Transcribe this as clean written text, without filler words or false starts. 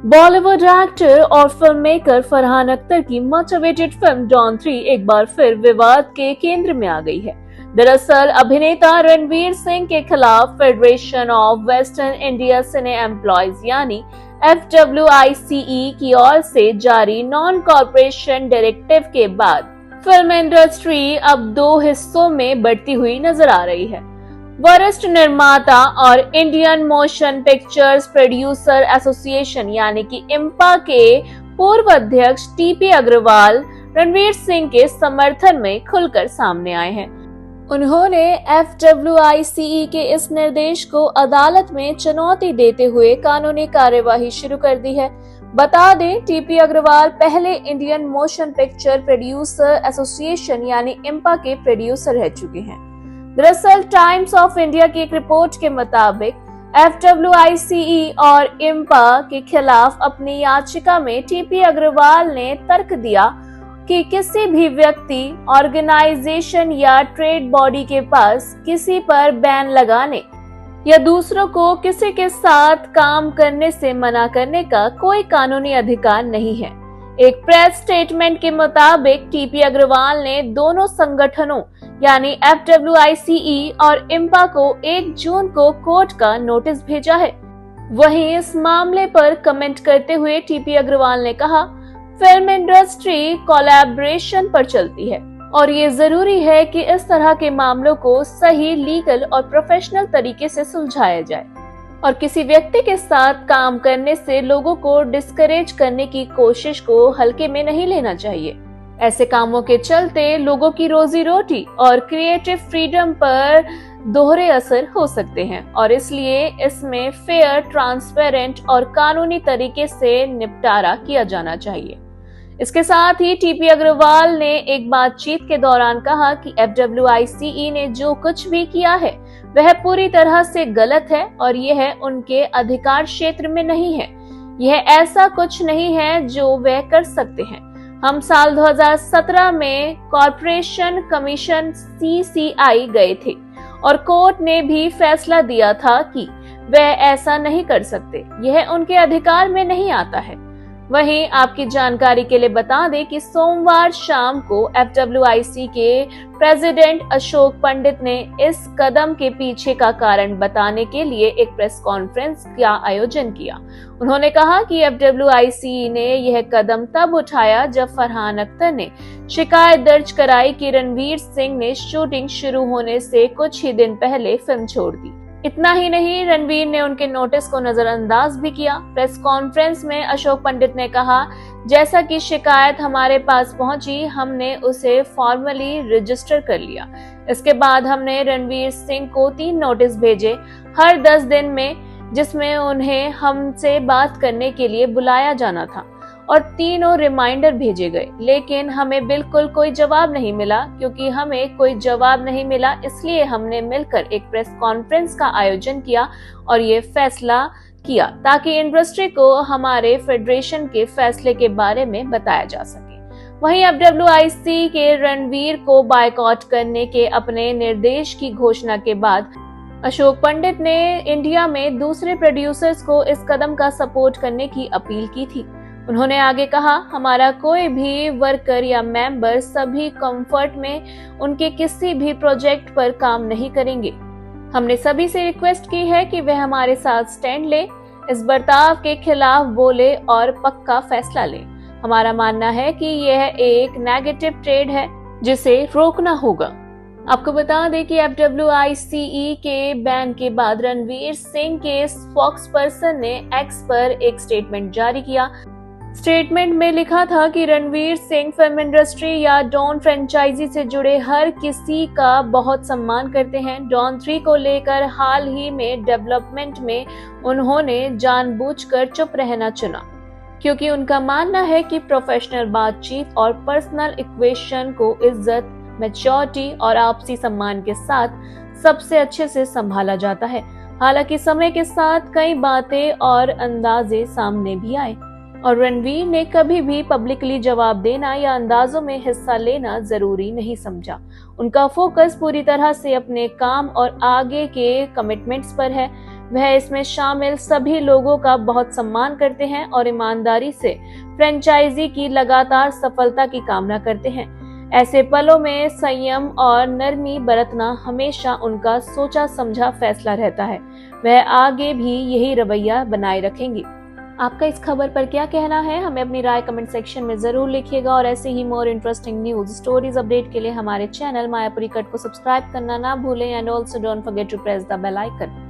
Bollywood actor और film maker Farhan Akhtar की much awaited film don 3 एक बार फिर विवाद के केंद्र में आ गई है। दरअसल अभिनेता रणवीर सिंह के खिलाफ federation of western India cine employees यानी FWICE की ओर से जारी नॉन कॉर्पोरेशन डायरेक्टिव के बाद फिल्म इंडस्ट्री अब दो हिस्सों में बढ़ती हुई नजर आ रही है। वरिष्ठ निर्माता और Indian motion pictures producer association यानी कि इम्पा के पूर्व अध्यक्ष TP अग्रवाल रणवीर सिंह के समर्थन में खुलकर सामने आए हैं। उन्होंने FWICE के इस निर्देश को अदालत में चुनौती देते हुए कानूनी कार्यवाही शुरू कर दी है। बता दें, TP अग्रवाल पहले Indian motion picture producer association यानी इम्पा के प्रोड्यूसर रह चुके हैं। दरअसल टाइम्स ऑफ इंडिया की एक रिपोर्ट के मुताबिक FWICE और इम्पा के खिलाफ अपनी याचिका में TP अग्रवाल ने तर्क दिया कि किसी भी व्यक्ति, ऑर्गेनाइजेशन या ट्रेड बॉडी के पास किसी पर बैन लगाने या दूसरों को किसी के साथ काम करने से मना करने का कोई कानूनी अधिकार नहीं है। एक प्रेस स्टेटमेंट के मुताबिक TP अग्रवाल ने दोनों संगठनों यानी FWICE और इम्पा को 1 जून को कोर्ट का नोटिस भेजा है। वहीं इस मामले पर कमेंट करते हुए TP अग्रवाल ने कहा, फिल्म इंडस्ट्री कोलैबोरेशन पर चलती है और ये जरूरी है कि इस तरह के मामलों को सही, लीगल और प्रोफेशनल तरीके से सुलझाया जाए और किसी व्यक्ति के साथ काम करने से लोगों को डिस्करेज करने की कोशिश को हल्के में नहीं लेना चाहिए। ऐसे कामों के चलते लोगों की रोजी रोटी और क्रिएटिव फ्रीडम पर दोहरे असर हो सकते हैं और इसलिए इसमें फेयर, ट्रांसपेरेंट और कानूनी तरीके से निपटारा किया जाना चाहिए। इसके साथ ही TP अग्रवाल ने एक बातचीत के दौरान कहा कि FWICE ने जो कुछ भी किया है वह पूरी तरह से गलत है और यह उनके अधिकार क्षेत्र में नहीं है। यह ऐसा कुछ नहीं है जो वह कर सकते हैं। हम साल 2017 में कॉर्पोरेशन कमीशन CCI गए थे और कोर्ट ने भी फैसला दिया था कि वह ऐसा नहीं कर सकते, यह उनके अधिकार में नहीं आता है। वहीं आपकी जानकारी के लिए बता दें कि सोमवार शाम को FWICE के प्रेसिडेंट अशोक पंडित ने इस कदम के पीछे का कारण बताने के लिए एक प्रेस कॉन्फ्रेंस का आयोजन किया। उन्होंने कहा कि FWICE ने यह कदम तब उठाया जब फरहान अख्तर ने शिकायत दर्ज कराई कि रणवीर सिंह ने शूटिंग शुरू होने से कुछ ही दिन पहले फिल्म छोड़ दी। इतना ही नहीं, रणवीर ने उनके नोटिस को नजरअंदाज भी किया। प्रेस कॉन्फ्रेंस में अशोक पंडित ने कहा, जैसा कि शिकायत हमारे पास पहुंची, हमने उसे फॉर्मली रजिस्टर कर लिया। इसके बाद हमने रणवीर सिंह को 3 नोटिस भेजे हर 10 दिन में, जिसमें उन्हें हमसे बात करने के लिए बुलाया जाना था और 3 रिमाइंडर भेजे गए, लेकिन हमें बिल्कुल कोई जवाब नहीं मिला। क्योंकि हमें कोई जवाब नहीं मिला, इसलिए हमने मिलकर एक प्रेस कॉन्फ्रेंस का आयोजन किया और ये फैसला किया ताकि इंडस्ट्री को हमारे फेडरेशन के फैसले के बारे में बताया जा सके। वहीं FWICE के रणवीर को बायकॉट करने के अपने निर्देश की घोषणा के बाद अशोक पंडित ने इंडिया में दूसरे प्रोड्यूसर्स को इस कदम का सपोर्ट करने की अपील की थी। उन्होंने आगे कहा, हमारा कोई भी वर्कर या मेंबर सभी कंफर्ट में उनके किसी भी प्रोजेक्ट पर काम नहीं करेंगे। हमने सभी से रिक्वेस्ट की है कि वह हमारे साथ स्टैंड ले, इस बर्ताव के खिलाफ बोले और पक्का फैसला ले। हमारा मानना है कि यह एक नेगेटिव ट्रेड है जिसे रोकना होगा। आपको बता दें कि FWICE के बैन के बाद रणवीर सिंह के स्पोक्स पर्सन ने X पर एक स्टेटमेंट जारी किया। स्टेटमेंट में लिखा था कि रणवीर सिंह फिल्म इंडस्ट्री या डॉन फ्रेंचाइजी से जुड़े हर किसी का बहुत सम्मान करते हैं। डॉन 3 को लेकर हाल ही में डेवलपमेंट में उन्होंने जानबूझकर चुप रहना चुना, क्योंकि उनका मानना है कि प्रोफेशनल बातचीत और पर्सनल इक्वेशन को इज्जत, मैच्योरिटी और आपसी सम्मान के साथ सबसे अच्छे से संभाला जाता है। हालांकि समय के साथ कई बातें और अंदाजे सामने भी आए और रणवीर ने कभी भी पब्लिकली जवाब देना या अंदाजों में हिस्सा लेना जरूरी नहीं समझा। उनका फोकस पूरी तरह से अपने काम और आगे के कमिटमेंट्स पर है। वह इसमें शामिल सभी लोगों का बहुत सम्मान करते हैं और ईमानदारी से फ्रेंचाइजी की लगातार सफलता की कामना करते हैं। ऐसे पलों में संयम और नरमी बरतना हमेशा उनका सोचा समझा फैसला रहता है। वह आगे भी यही रवैया बनाए रखेंगी। आपका इस खबर पर क्या कहना है? हमें अपनी राय कमेंट सेक्शन में जरूर लिखिएगा और ऐसे ही more interesting news stories update के लिए हमारे चैनल मायापुरी कट को सब्सक्राइब करना ना भूलें and also don't forget to press the bell icon.